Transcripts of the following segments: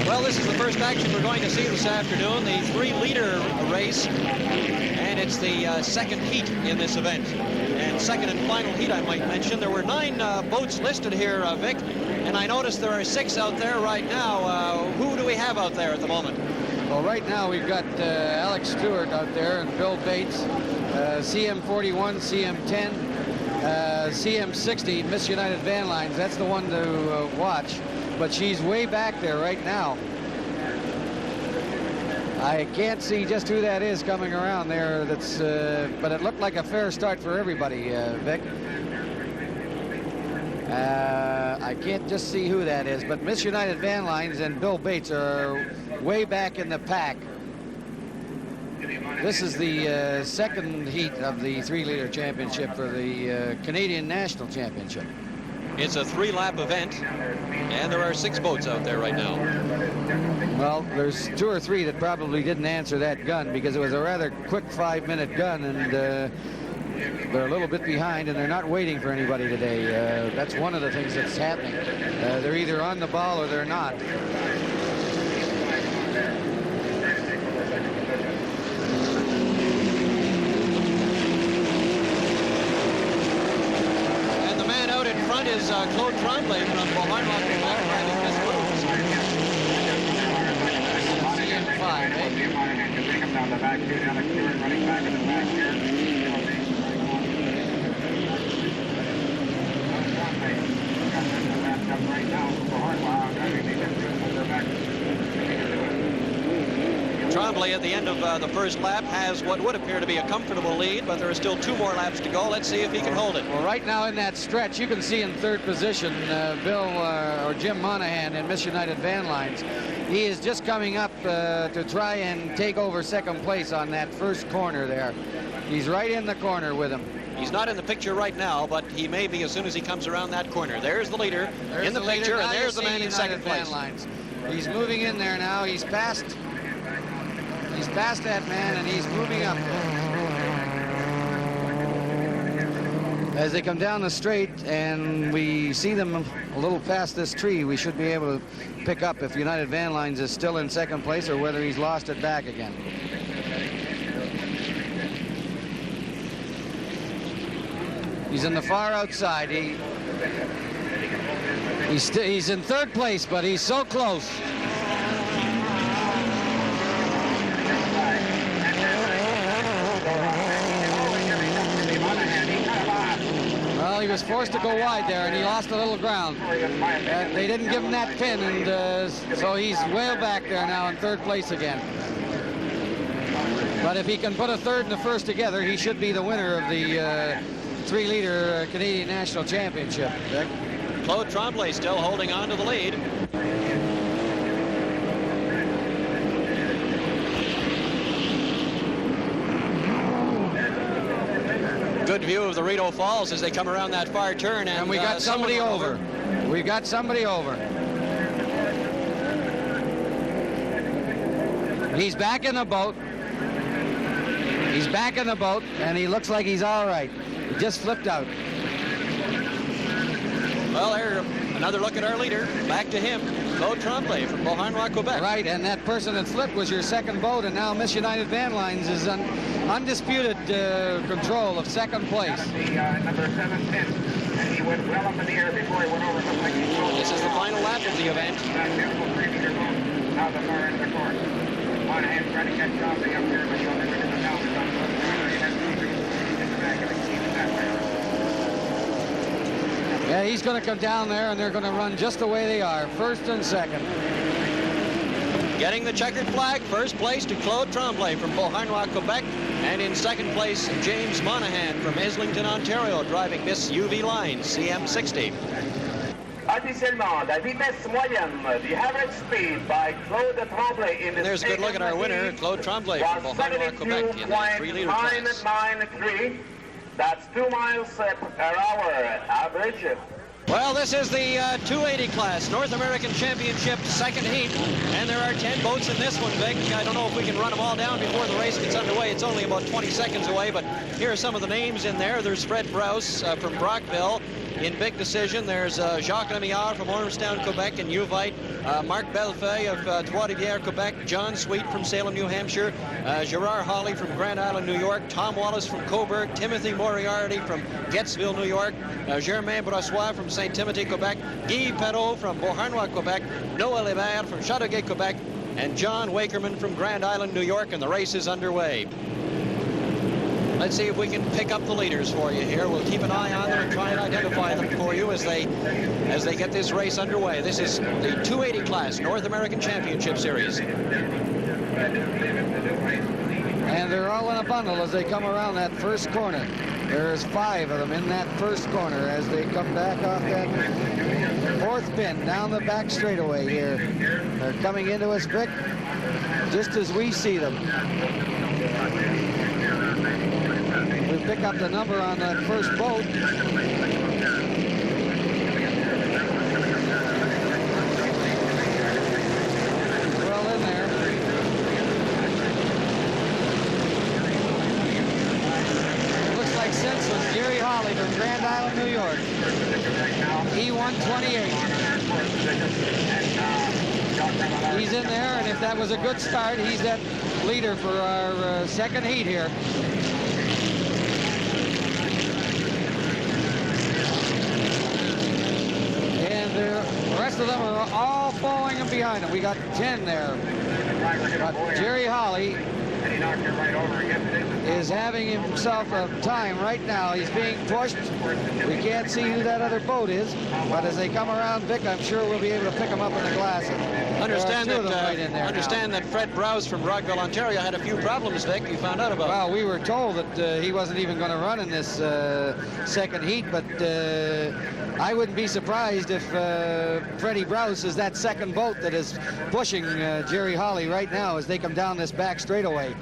Well, this is the first action we're going to see this afternoon, the 3-liter race, and it's the second heat in this event. And second and final heat, I might mention. There were 9 boats listed here, Vic, and I noticed there are 6 out there right now. Who do we have out there at the moment? Well, right now we've got Alex Stewart out there and Bill Bates, CM41, CM10, CM60, Miss United Van Lines. That's the one to watch, but she's way back there right now. I can't see just who that is coming around there. That's, but it looked like a fair start for everybody, Vic. I can't just see who that is, but Miss United Van Lines and Bill Bates are way back in the pack. This is the second heat of the 3-liter championship for the Canadian National Championship. It's a 3-lap event, and there are 6 boats out there right now. Well, there's 2 or 3 that probably didn't answer that gun because it was a rather quick 5-minute gun, and they're a little bit behind, and they're not waiting for anybody today. That's one of the things that's happening. They're either on the ball or they're not. And the man out in front is Claude Tremblay from Monahan. Tremblay at the end of the first lap has what would appear to be a comfortable lead, but there are still 2 more laps to go. Let's see if he can hold it. Well, right now in that stretch, you can see in 3rd position Bill or Jim Monahan in Miss United Van Lines. He is just coming up to try and take over 2nd place on that first corner there. He's right in the corner with him. He's not in the picture right now, but he may be as soon as he comes around that corner. There's the leader in the picture, and there's the man in 2nd place. He's moving in there now. He's past that man, and he's moving up. As they come down the straight and we see them a little past this tree, we should be able to pick up if United Van Lines is still in 2nd place or whether he's lost it back again. He's in the far outside. He's in 3rd place, but he's so close. Well, he was forced to go wide there, and he lost a little ground. They didn't give him that pin, and so he's way back there now in 3rd place again. But if he can put a 3rd and a 1st together, he should be the winner of the 3-liter Canadian National Championship. Vic? Claude Tremblay still holding on to the lead. Good view of the Rideau Falls as they come around that far turn. And we got somebody over. We got somebody over. He's back in the boat. He's back in the boat, and he looks like he's all right. He just flipped out. Well, there, another look at our leader. Back to him, Claude Tremblay from Beauharnois, Quebec. Right, and that person that flipped was your 2nd boat, and now Miss United Van Lines is on undisputed control of 2nd place. Number 710, and he went well up in the air before he went over something. This is the final lap of the event. Now the far end of the course. Monahan trying to catch Tremblay up there, but he'll never get the down. He has to in the back of the keep that way. Yeah, he's going to come down there, and they're going to run just the way they are, 1st and 2nd. Getting the checkered flag, 1st place to Claude Tremblay from Beauharnois, Quebec, and in 2nd place, James Monahan from Islington, Ontario, driving Miss UV Lines, CM60. Additionellement, la vitesse moyenne, the average speed by Claude Tremblay in the There's a good look at our winner, Claude Tremblay from Beauharnois, Quebec, in the 3-liter class. 72.993. That's 2 miles per hour average. Well, this is the 280 class, North American Championship 2nd heat, and there are 10 boats in this one, Vic. I don't know if we can run them all down before the race gets underway. It's only about 20 seconds away, but here are some of the names in there. There's Fred Brouse from Brockville. in big decision, there's Jacques Remilliard from Ormstown, Quebec, and Uvite, Marc Bellefeuille of Trois-Rivières, Quebec, John Sweet from Salem, New Hampshire, Gerard Holley from Grand Island, New York, Tom Wallace from Cobourg, Timothy Moriarty from Gettysville, New York, Germain Brossoit from St. Timothy, Quebec, Guy Perreault from Beauharnois, Quebec, Noel Hebert from Châteauguay, Quebec, and John Wakerman from Grand Island, New York, and the race is underway. Let's see if we can pick up the leaders for you here. We'll keep an eye on them and try and identify them for you as they get this race underway. This is the 280 class North American Championship Series. And they're all in a bundle as they come around that first corner. There's 5 of them in that first corner as they come back off that 4th pin down the back straightaway here. They're coming into us, Vic, just as we see them. We pick up the number on that first boat. Well in there. Looks like senseless. Jerry Holley from Grand Island, New York. E128. He's in there, and if that was a good start, he's that leader for our second heat here. The rest of them are all following him behind him. We got 10 there. But Jerry Holley is having himself a time right now. He's being pushed. We can't see who that other boat is, but as they come around, Vic, I'm sure we'll be able to pick them up in the glass. Understand that Fred Brouse from Rockville, Ontario had a few problems, Vic. You found out about. Well, we were told that he wasn't even going to run in this second heat, but I wouldn't be surprised if Freddie Brouse is that second boat that is pushing Jerry Holley right now as they come down this back straightaway.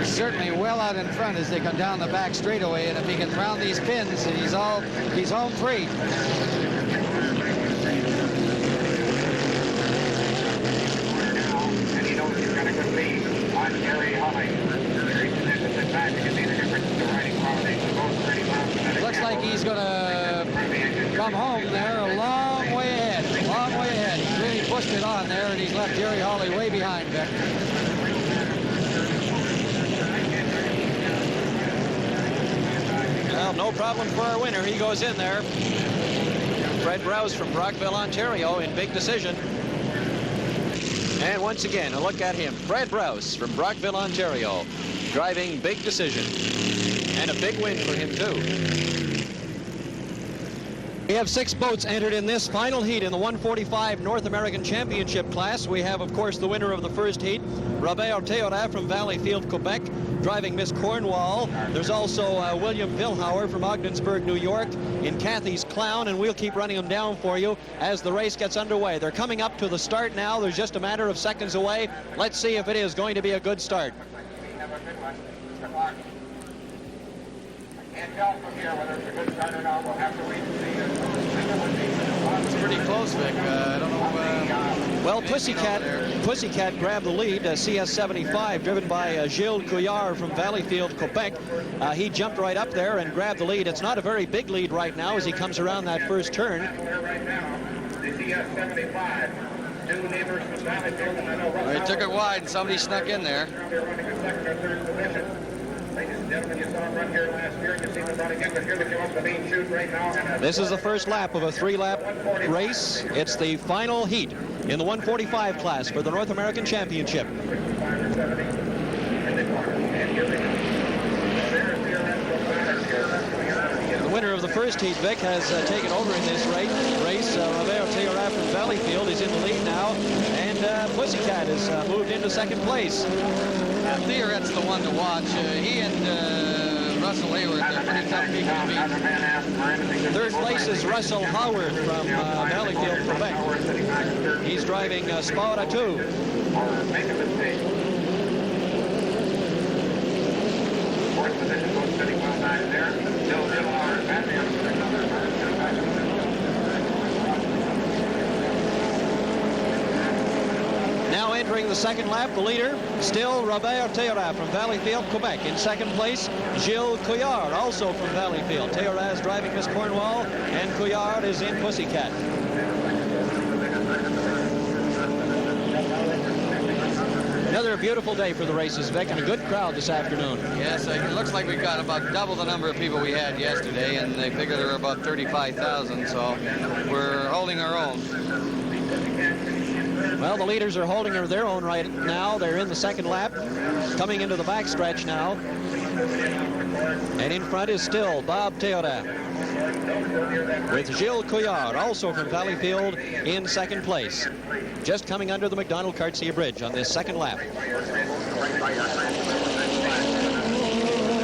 Certainly well out in front as they come down the back straightaway, and if he can round these pins, he's home free. And he knows he's got a good lead on Jerry Holley. Looks like he's going to come home there a long way ahead. He's really pushed it on there, and he's left Jerry Holley way behind, Vic. Well, no problem for our winner. He goes in there. Fred Brouse from Brockville, Ontario, in big decision. And once again, a look at him. Fred Brouse from Brockville, Ontario, driving big decision. And a big win for him, too. We have 6 boats entered in this final heat in the 145 North American Championship class. We have, of course, the winner of the first heat, Robert Theoret from Valleyfield, Quebec, driving Miss Cornwall. There's also William Vielhauer from Ogdensburg, New York, in Cathy's Clown, and we'll keep running them down for you as the race gets underway. They're coming up to the start now. There's just a matter of seconds away. Let's see if it is going to be a good start. Can't tell from here whether it's a good start or not. We'll have to wait and see. It's pretty close, Vic. I don't know. Well, PussyCat grabbed the lead. CS75, driven by Gilles Couillard from Valleyfield, Quebec. He jumped right up there and grabbed the lead. It's not a very big lead right now as he comes around that first turn. Right now, the CS75. Two neighbors from Valleyfield, and I know Well, he took it wide, and somebody snuck in there. they're running a second or third position. Ladies and gentlemen, you saw them run here last year. You see them run again, but here they come up the main chute right now. This is the first lap of a 3-lap race. It's the final heat in the 145 class for the North American Championship. The winner of the first heat, Vic, has taken over in this race. Robert Theoret from Valleyfield is in the lead now, and PussyCat has moved into second place. Theoret's the one to watch. He and Russell Haworth are pretty tough people to beat. Third place is Russell Haworth from Valleyfield, Quebec. He's driving Atou. Make a mistake. Fourth position goes pretty well back there. Still Vielhauer back there. Now in Entering the second lap, the leader, still Theoret from Valleyfield, Quebec. In second place, Gilles Couillard, also from Valleyfield. Theoret is driving Miss Cornwall, and Couillard is in PussyCat. Another beautiful day for the races, Vic, and a good crowd this afternoon. Yes, it looks like we've got about double the number of people we had yesterday, and they figure there were about 35,000, so we're holding our own. Well, the leaders are holding their own right now. They're in the second lap, coming into the backstretch now. And in front is still Bob Theoret, with Gilles Couillard, also from Valleyfield, in second place. Just coming under the McDonald-Cartier Bridge on this second lap.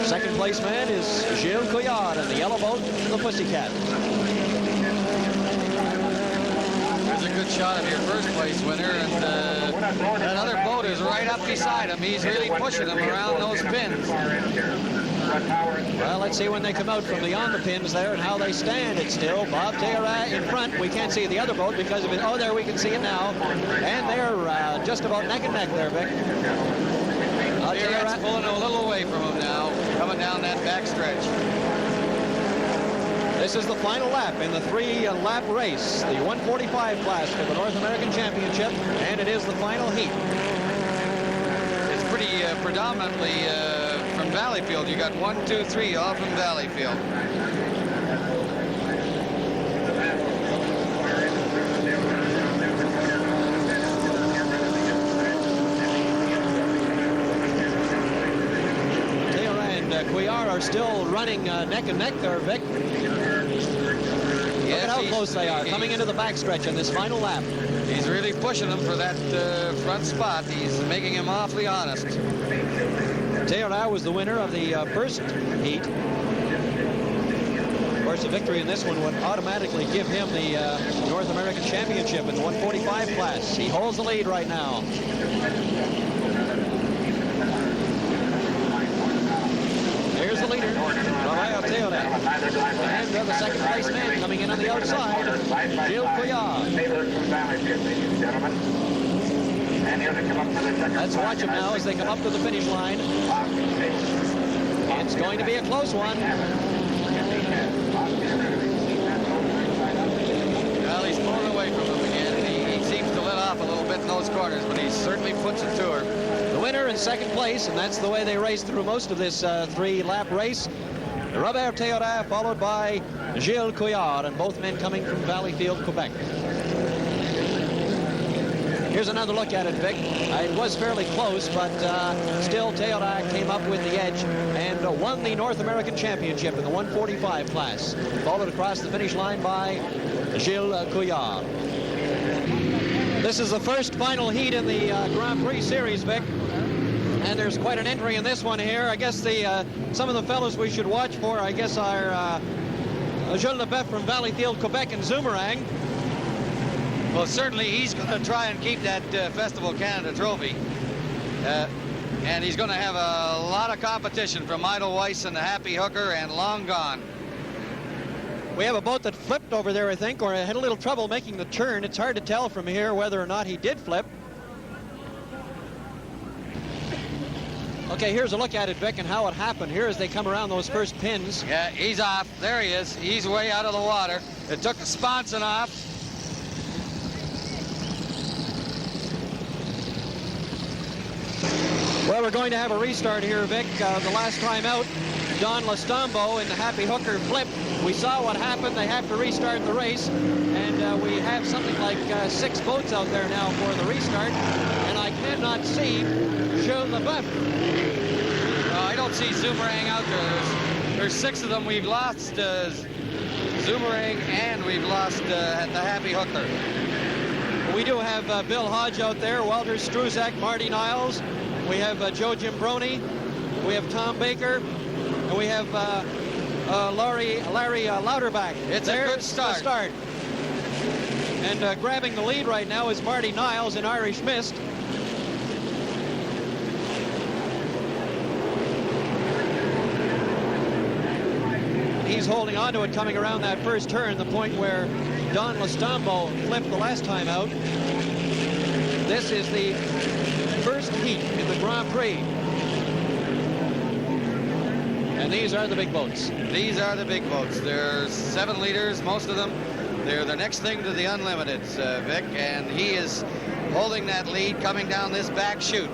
Second place man is Gilles Couillard in the yellow boat, the PussyCat. There's a good shot of your first place winner, and that other boat is right up beside him. He's really pushing him around those pins. Well, let's see when they come out from beyond the pins there and how they stand. It's still Bob Theoret in front. We can't see the other boat because of it. Oh, there we can see it now. And they're just about neck and neck there, Vic. Theoret's pulling a little away from him now, coming down that backstretch. This is the final lap in the 3-lap race, the 145 class for the North American Championship, and it is the final heat. It's pretty predominantly from Valleyfield. You got 1, 2, 3 all from Valleyfield. Theoret and Couillard are still running neck and neck there, Vic. Look at how close they are, coming into the backstretch in this final lap. He's really pushing him for that front spot. He's making him awfully honest. Theoret was the winner of the first heat. Of course, a victory in this one would automatically give him the North American Championship in the 145 class. He holds the lead right now. Here's the leader, Theoret. And the second place man coming in on the outside, Gilles Couillard. Let's watch them now as they come up to the finish line. It's going to be a close one. Well, he's pulling away from him again. He seems to let off a little bit in those corners, but he certainly puts it to her. The winner in second place, and that's the way they raced through most of this 3-lap race. Theoret, followed by Gilles Couillard, and both men coming from Valleyfield, Quebec. Here's another look at it, Vic. It was fairly close, but still Theoret came up with the edge and won the North American Championship in the 145 class. Followed across the finish line by Gilles Couillard. This is the first final heat in the Grand Prix Series, Vic. And there's quite an entry in this one here. I guess some of the fellows we should watch for, I guess, are Gilles Leboeuf from Valleyfield, Quebec, and Zoomerang. Well, certainly he's going to try and keep that Festival Canada trophy. And he's going to have a lot of competition from Edelweiss and the Happy Hooker and Long Gone. We have a boat that flipped over there, I think, or had a little trouble making the turn. It's hard to tell from here whether or not he did flip. Okay, here's a look at it, Vic, and how it happened here as they come around those first pins. Yeah, he's off. There he is. He's way out of the water. It took the sponson off. Well, we're going to have a restart here, Vic. The last time out, Don Lustombo in the Happy Hooker flipped. We saw what happened. They have to restart the race, and we have something like 6 boats out there now for the restart, and I cannot see Gilles Leboeuf. I don't see Zoomerang out there. There's 6 of them. We've lost Zoomerang, and we've lost the Happy Hooker. We do have Bill Hodge out there, Walter Struzak, Marty Niles. We have Joe Gimbroni. We have Tom Baker. And we have Larry Lauterbach. It's a good start. And grabbing the lead right now is Marty Niles in Irish Mist. He's holding on to it coming around that first turn, the point where Don Lustombo flipped the last time out. This is the heat in the Grand Prix. And these are the big boats. These are the big boats. There's 7 liters, most of them. They're the next thing to the Unlimiteds, Vic, and he is holding that lead coming down this back chute.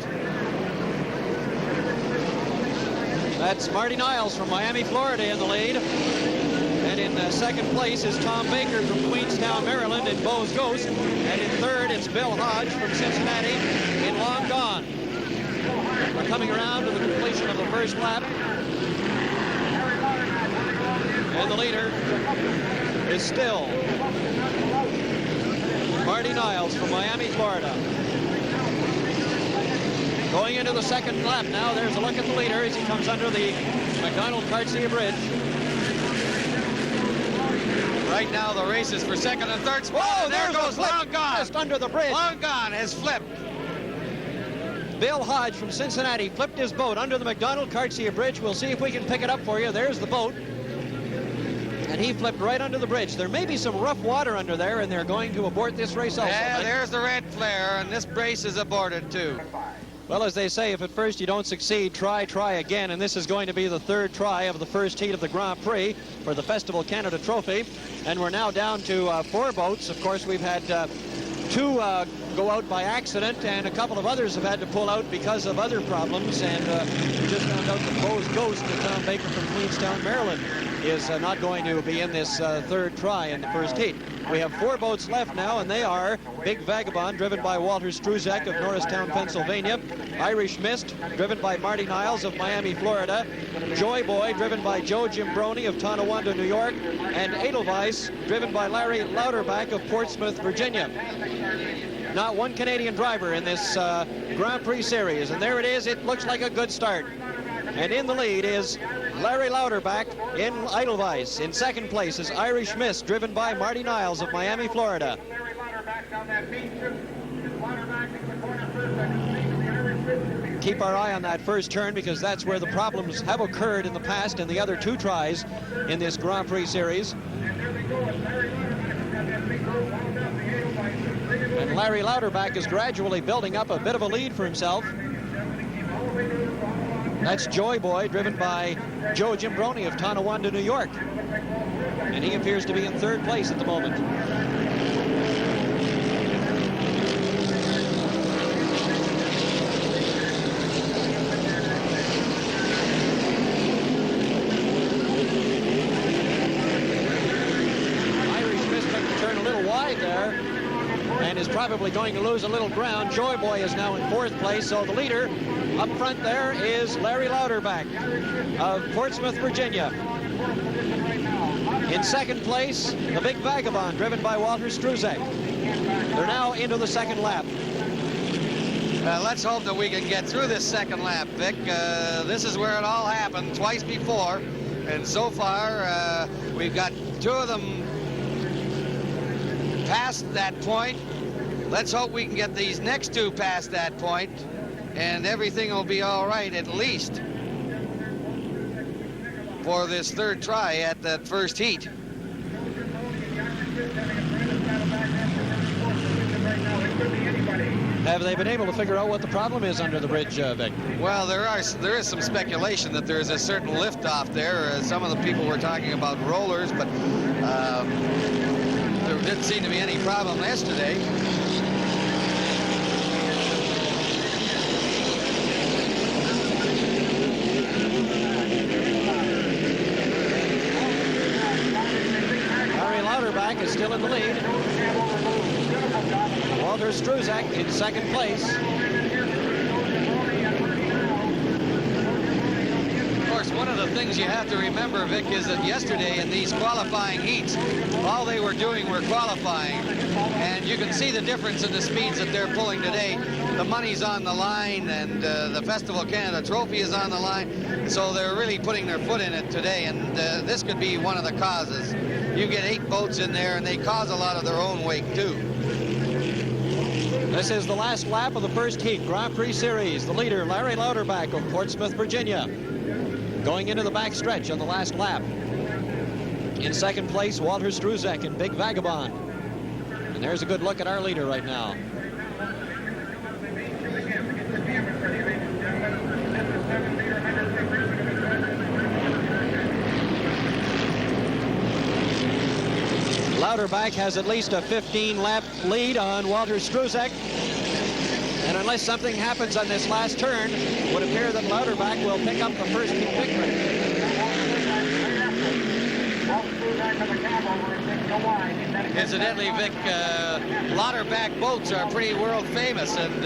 That's Marty Niles from Miami, Florida in the lead. And in second place is Tom Baker from Queenstown, Maryland in Beau's Ghost. And in third, it's Bill Hodge from Cincinnati in Long Gone. We're coming around to the completion of the first lap. And the leader is still Marty Niles from Miami, Florida. Going into the second lap now, there's a look at the leader as he comes under the McDonald-Cartier Bridge. Right now, the race is for second and third spot. Oh, there goes Long Gone. Just under the bridge. Long Gone has flipped. Bill Hodge from Cincinnati flipped his boat under the McDonald-Cartier Bridge. We'll see if we can pick it up for you. There's the boat. And he flipped right under the bridge. There may be some rough water under there, and they're going to abort this race also. Yeah, there's the red flare, and this race is aborted, too. Well, as they say, if at first you don't succeed, try again. And this is going to be the third try of the first heat of the Grand Prix for the Festival Canada Trophy. And we're now down to 4 boats. Of course, we've had 2 go out by accident, and a couple of others have had to pull out because of other problems. And we just found out that Beau's Ghost, Tom Baker from Queenstown, Maryland, is not going to be in this third try in the first heat. We have 4 boats left now, and they are Big Vagabond, driven by Walter Struzek of Norristown, Pennsylvania; Irish Mist, driven by Marty Niles of Miami, Florida; Joy Boy, driven by Joe Gimbroni of Tonawanda, New York; and Edelweiss, driven by Larry Lauterbach of Portsmouth, Virginia. Not one Canadian driver in this Grand Prix series, and there it is. It looks like a good start. And in the lead is Larry Lauterbach in Edelweiss. In second place is Irish Mist, driven by Marty Niles of Miami, Florida. Keep our eye on that first turn, because that's where the problems have occurred in the past in the other 2 tries in this Grand Prix series. And Larry Lauterbach is gradually building up a bit of a lead for himself. That's Joy Boy, driven by Joe Gimbroni of Tonawanda, New York. And he appears to be in third place at the moment. Irish Mist took the turn a little wide there and is probably going to lose a little ground. Joy Boy is now in 4th place, so the leader up front there is Larry Lauterbach of Portsmouth, Virginia. In second place, the Big Vagabond, driven by Walter Struzek. They're now into the second lap. Let's hope that we can get through this second lap, Vic. This is where it all happened twice before, and so far we've got 2 of them past that point. Let's hope we can get these next 2 past that point, and everything will be all right, at least for this third try at that first heat. Have they been able to figure out what the problem is under the bridge, Vic? Well, there is some speculation that there is a certain lift off there. Some of the people were talking about rollers, but there didn't seem to be any problem yesterday. Lauterbach is still in the lead. Walter Struzek in second place. Of course, one of the things you have to remember, Vic, is that yesterday in these qualifying heats, all they were doing were qualifying. And you can see the difference in the speeds that they're pulling today. The money's on the line, and the Festival Canada Trophy is on the line. So they're really putting their foot in it today, and this could be one of the causes. You get 8 boats in there, and they cause a lot of their own wake, too. This is the last lap of the first heat, Grand Prix Series. The leader, Larry Lauterbach of Portsmouth, Virginia, going into the back stretch on the last lap. In second place, Walter Struzek in Big Vagabond. And there's a good look at our leader right now. Lauterbach has at least a 15-lap lead on Walter Struzek. And unless something happens on this last turn, it would appear that Lauterbach will pick up the first heat victory. Incidentally, Vic, Lauterbach boats are pretty world famous, and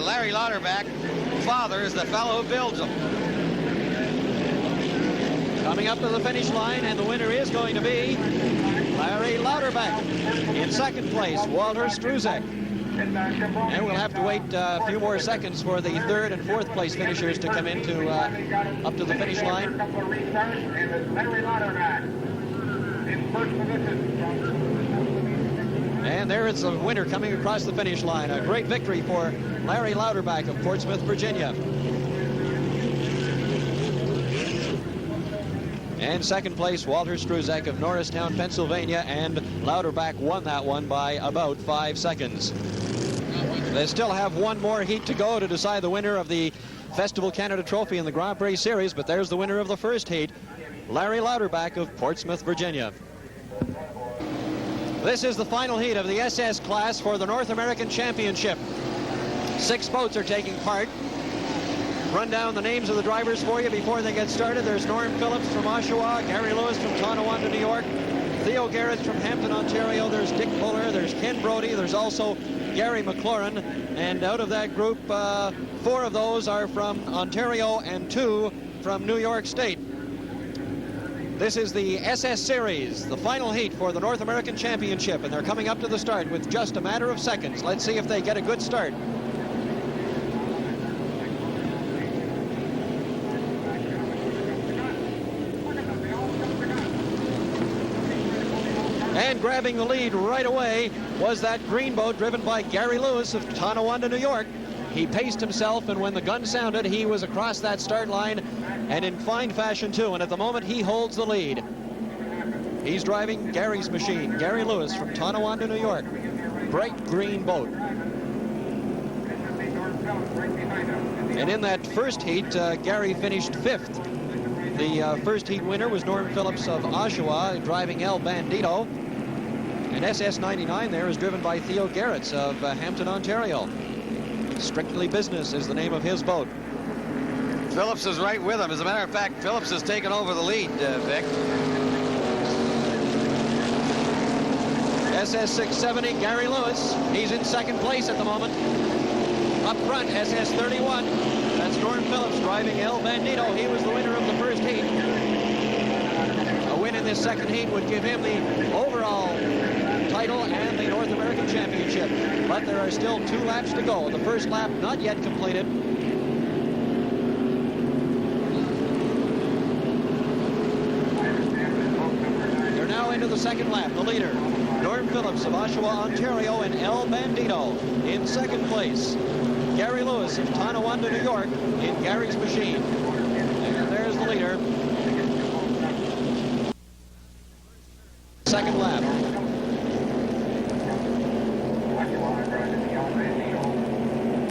Larry Lauterbach, father, is the fellow who builds them. Coming up to the finish line, and the winner is going to be Larry Lauterbach. In second place, Walter Struzek. And we'll have to wait a few more seconds for the third and fourth place finishers to come into up to the finish line. And there is the winner coming across the finish line. A great victory for Larry Lauterbach of Portsmouth, Virginia. And second place, Walter Struzek of Norristown, Pennsylvania, and Lauterbach won that one by about 5 seconds. They still have one more heat to go to decide the winner of the Festival Canada Trophy in the Grand Prix Series, but there's the winner of the first heat, Larry Lauterbach of Portsmouth, Virginia. This is the final heat of the SS class for the North American Championship. 6 boats are taking part. Run down the names of the drivers for you before they get started. There's Norm Phillips from Oshawa, Gary Lewis from Tonawanda, New York, Theo Garrett from Hampton, Ontario. There's Dick Fuller, there's Ken Brody, there's also Gary McLaurin, and out of that group, 4 of those are from Ontario and 2 from New York State. This is the SS Series, the final heat for the North American Championship, and they're coming up to the start with just a matter of seconds. Let's see if they get a good start. And grabbing the lead right away was that green boat driven by Gary Lewis of Tonawanda, New York. He paced himself, and when the gun sounded, he was across that start line, and in fine fashion too, and at the moment he holds the lead. He's driving Gary's machine, Gary Lewis from Tonawanda, New York. Bright green boat. And in that first heat, Gary finished 5th. The first heat winner was Norm Phillips of Oshawa, driving El Bandito. And SS-99 there is driven by Theo Garrett of Hampton, Ontario. Strictly Business is the name of his boat. Phillips is right with him. As a matter of fact, Phillips has taken over the lead, Vic. SS-670, Gary Lewis. He's in second place at the moment. Up front, SS-31. That's Norm Phillips driving El Bandito. He was the winner of the first heat. A win in this second heat would give him the overall title and the North American Championship. But there are still 2 laps to go. The first lap not yet completed. They're now into the second lap. The leader, Norm Phillips of Oshawa, Ontario, and El Bandito. In second place, Gary Lewis of Tonawanda, New York, in Gary's machine. And there's the leader. Second lap.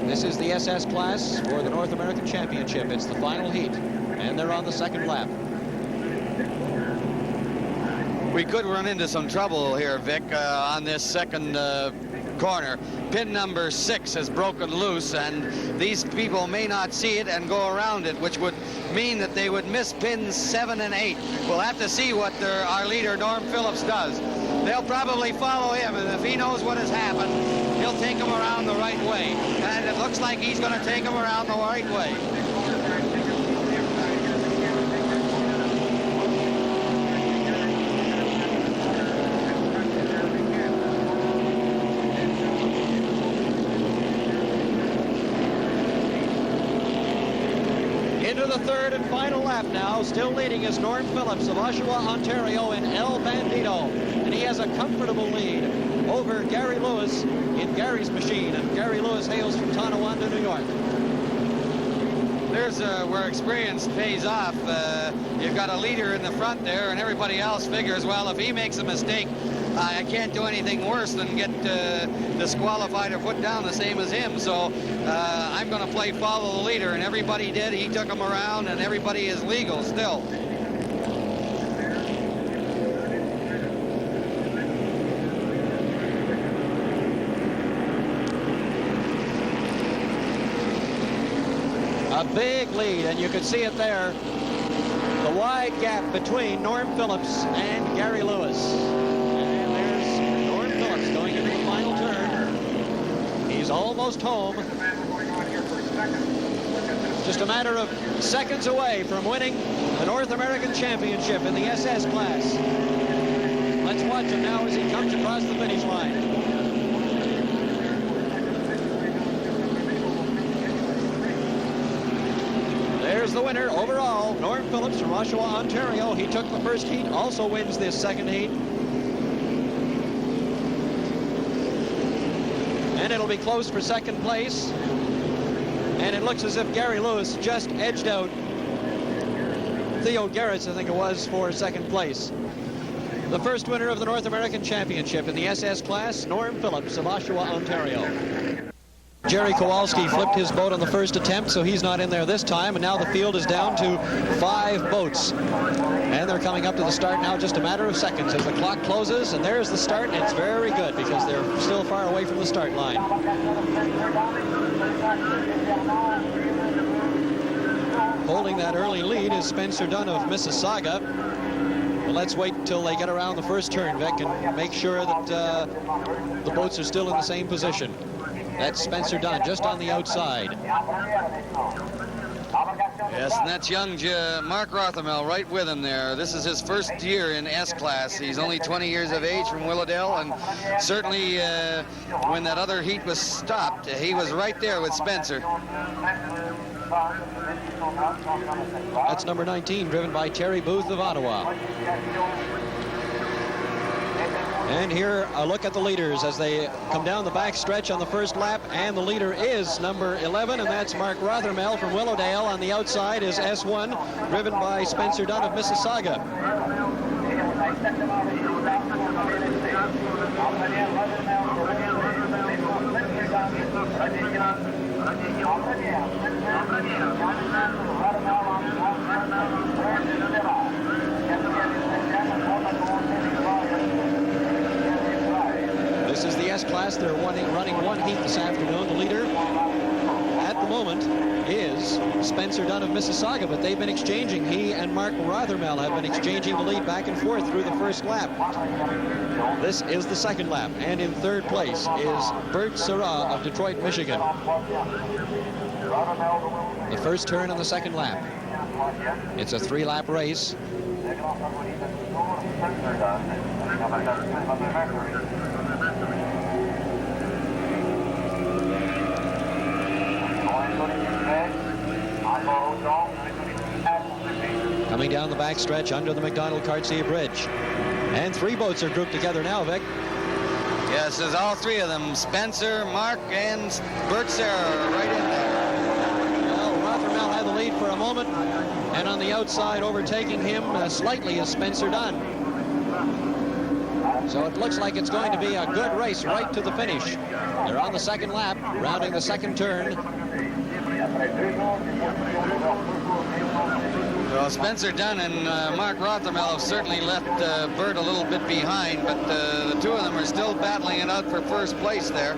This is the SS class for the North American Championship. It's the final heat, and they're on the second lap. We could run into some trouble here, Vic, on this second corner. Pin number 6 has broken loose, and these people may not see it and go around it, which would mean that they would miss pins 7 and 8. We'll have to see what our leader, Norm Phillips, does. They'll probably follow him, and if he knows what has happened, he'll take them around the right way. And it looks like he's going to take them around the right way. Into the third and final lap now. Still leading is Norm Phillips of Oshawa, Ontario, and El Bandito. And he has a comfortable lead over Gary Lewis in Gary's machine. And Gary Lewis hails from Tonawanda, New York. There's where experience pays off. You've got a leader in the front there, and everybody else figures, well, if he makes a mistake, I can't do anything worse than get disqualified or put down the same as him. So I'm going to play follow the leader, and everybody did. He took him around, and everybody is legal still. A big lead, and you could see it there. The wide gap between Norm Phillips and Gary Lewis. And there's Norm Phillips going into the final turn. He's almost home. Just a matter of seconds away from winning the North American Championship in the SS class. Let's watch him now as he comes across the finish line. There's the winner overall, Norm Phillips from Oshawa, Ontario. He took the first heat, also wins this second heat. And it'll be close for second place. And it looks as if Gary Lewis just edged out Theo Garrett's, I think it was, for second place. The first winner of the North American Championship in the SS class, Norm Phillips of Oshawa, Ontario. Jerry Kowalski flipped his boat on the first attempt, so he's not in there this time, and now the field is down to 5 boats. And they're coming up to the start now, just a matter of seconds as the clock closes, and there's the start, and it's very good because they're still far away from the start line. Holding that early lead is Spencer Dunn of Mississauga. Well, let's wait till they get around the first turn, Vic, and make sure that the boats are still in the same position. That's Spencer Dunn just on the outside. Yes, and that's young Mark Rothermel right with him there. This is his first year in S-Class. He's only 20 years of age from Willowdale, and certainly when that other heat was stopped, he was right there with Spencer. That's number 19, driven by Terry Booth of Ottawa. And here, a look at the leaders as they come down the back stretch on the first lap, and the leader is number 11, and that's Mark Rothermel from Willowdale. On the outside is S1, driven by Spencer Dunn of Mississauga. This is the S-Class. They're running one heat this afternoon. The leader at the moment is Spencer Dunn of Mississauga, but they've been exchanging. He and Mark Rothermel have been exchanging the lead back and forth through the first lap. This is the second lap, and in third place is Bert Syrah of Detroit, Michigan. The first turn on the second lap. It's a 3-lap race. Coming down the backstretch under the McDonald-Cartier Bridge. And 3 boats are grouped together now, Vic. Yes, there's all 3 of them. Spencer, Mark, and Bert Syrah right in there. Well, Rothermel had the lead for a moment, and on the outside overtaking him slightly is Spencer Dunn. So it looks like it's going to be a good race right to the finish. They're on the second lap, rounding the second turn. Well, Spencer Dunn and Mark Rothermel have certainly left Bert a little bit behind, but the 2 of them are still battling it out for first place there.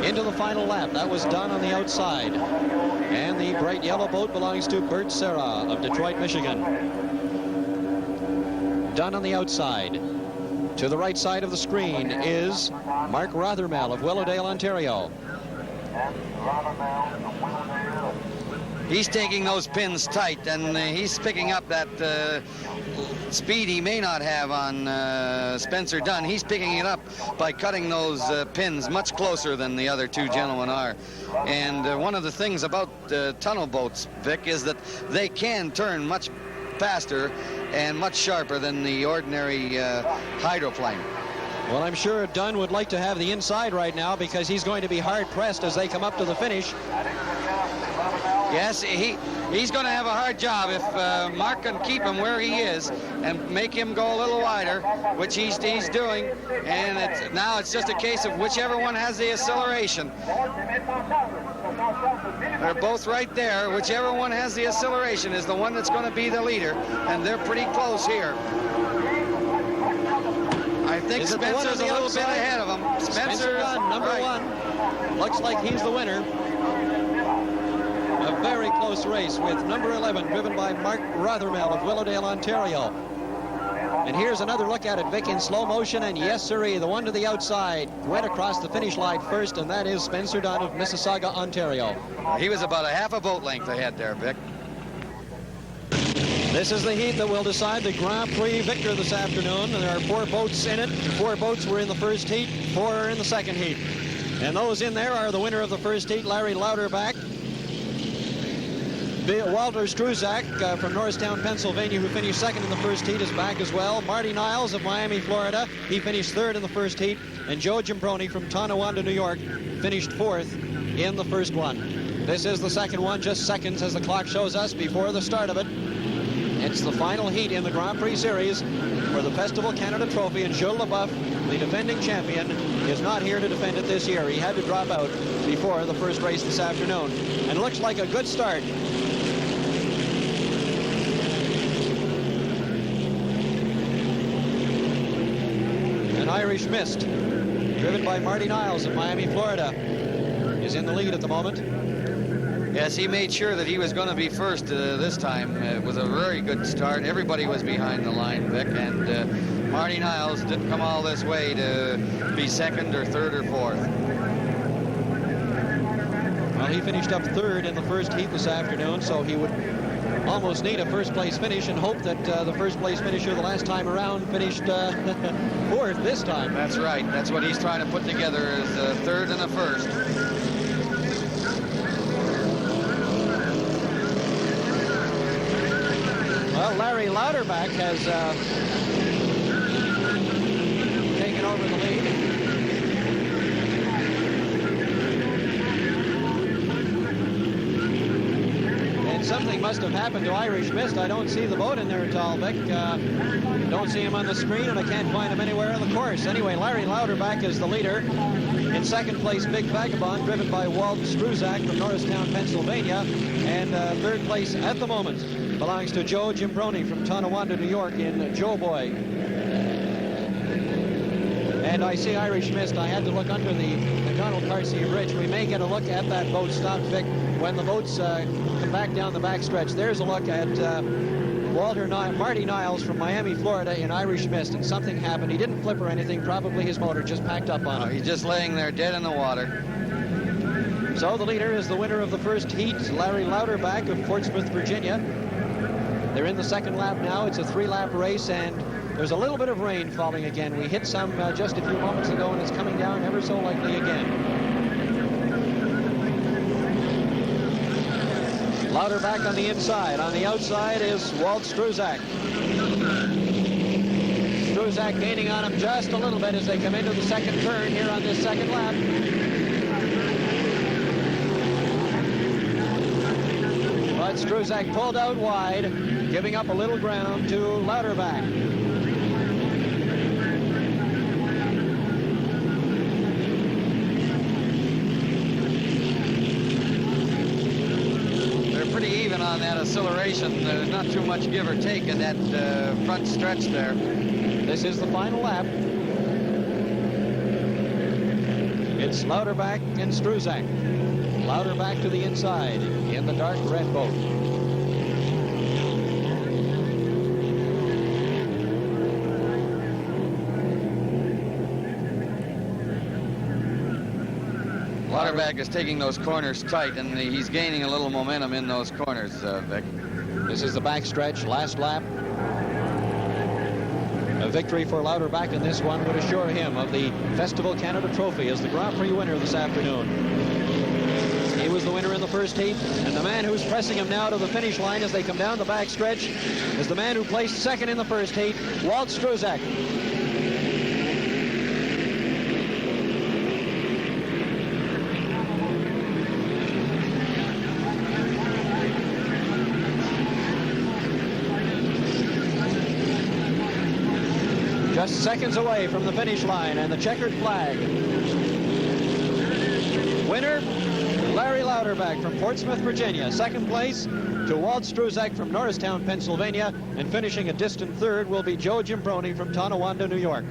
Into the final lap. That was Dunn on the outside. And the bright yellow boat belongs to Bert Syrah of Detroit, Michigan. Dunn on the outside. To the right side of the screen is Mark Rothermel of Willowdale, Ontario. He's taking those pins tight, and he's picking up that speed he may not have on Spencer Dunn. He's picking it up by cutting those pins much closer than the other 2 gentlemen are. And one of the things about tunnel boats, Vic, is that they can turn much faster and much sharper than the ordinary hydroplane. Well, I'm sure Dunn would like to have the inside right now because he's going to be hard-pressed as they come up to the finish. Yes, he's going to have a hard job if Mark can keep him where he is and make him go a little wider, which he's doing. And now it's just a case of whichever one has the acceleration. They're both right there. Whichever one has the acceleration is the one that's going to be the leader, and they're pretty close here. I think Spencer's a little bit ahead of him. Spencer Dunn, number 1. Looks like he's the winner. very close race with number 11, driven by Mark Rothermel of Willowdale, Ontario. And here's another look at it, Vic, in slow motion, and yes, sirree, the one to the outside went across the finish line first, and that is Spencer Dunn of Mississauga, Ontario. He was about a half a boat length ahead there, Vic. This is the heat that will decide the Grand Prix victor this afternoon. There are 4 boats in it. 4 boats were in the first heat, 4 are in the second heat. And those in there are the winner of the first heat, Larry Lauterbach. Walter Struzak from Norristown, Pennsylvania, who finished second in the first heat, is back as well. Marty Niles of Miami, Florida. He finished third in the first heat. And Joe Gimbroni from Tonawanda, New York, finished fourth in the first one. This is the second one, just seconds as the clock shows us before the start of it. It's the final heat in the Grand Prix Series for the Festival Canada Trophy, and Gilles Leboeuf, the defending champion, is not here to defend it this year. He had to drop out before the first race this afternoon. And it looks like a good start. An Irish Mist, driven by Marty Niles of Miami, Florida, is in the lead at the moment. Yes, he made sure that he was going to be first this time. It was a very good start. Everybody was behind the line, Vic, and Marty Niles didn't come all this way to be second or third or fourth. Well, he finished up third in the first heat this afternoon, so he would almost need a first-place finish and hope that the first-place finisher the last time around finished fourth this time. That's right. That's what he's trying to put together, is a third and a first. Well, Larry Lauterbach has taken over the lead. And something must have happened to Irish Mist. I don't see the boat in there at all, Vic. Don't see him on the screen, and I can't find him anywhere on the course. Anyway, Larry Lauterbach is the leader. In second place, Big Vagabond, driven by Walt Struzak from Norristown, Pennsylvania. And third place at the moment belongs to Joe Gimbroni from Tonawanda, New York, in Joe Boy. And I see Irish Mist. I had to look under the Donald Tarsi Bridge. We may get a look at that boat stop, Vic, when the boats come back down the backstretch. There's a look at Marty Niles from Miami, Florida, in Irish Mist, and something happened. He didn't flip or anything. Probably his motor just packed up on him. He's just laying there dead in the water. So the leader is the winner of the first heat, Larry Lauterbach of Portsmouth, Virginia. They're in the second lap now. It's a 3-lap race, and there's a little bit of rain falling again. We hit some just a few moments ago, and it's coming down ever so lightly again. Lauterbach on the inside. On the outside is Walt Struzak. Struzak gaining on him just a little bit as they come into the second turn here on this second lap. But Struzak pulled out wide, giving up a little ground to Lauterbach. They're pretty even on that acceleration. There's not too much give or take in that front stretch there. This is the final lap. It's Lauterbach and Struzak. Lauterbach to the inside in the dark red boat. Lauterbach is taking those corners tight, and he's gaining a little momentum in those corners, Vic. This is the backstretch, last lap. A victory for Lauterbach in this one would assure him of the Festival Canada Trophy as the Grand Prix winner this afternoon. He was the winner in the first heat, and the man who's pressing him now to the finish line as they come down the backstretch is the man who placed second in the first heat, Walt Struzak. Just seconds away from the finish line and the checkered flag. Winner, Larry Lauterbach from Portsmouth, Virginia. Second place to Walt Struzak from Norristown, Pennsylvania. And finishing a distant third will be Joe Gimbroni from Tonawanda, New York.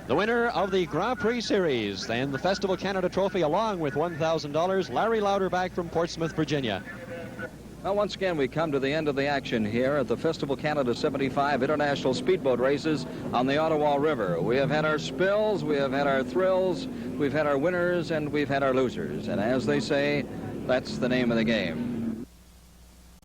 The winner of the Grand Prix Series and the Festival Canada Trophy, along with $1,000, Larry Lauterbach from Portsmouth, Virginia. Well, once again, we come to the end of the action here at the Festival Canada 75 International Speedboat Races on the Ottawa River. We have had our spills, we have had our thrills, we've had our winners, and we've had our losers. And as they say, that's the name of the game.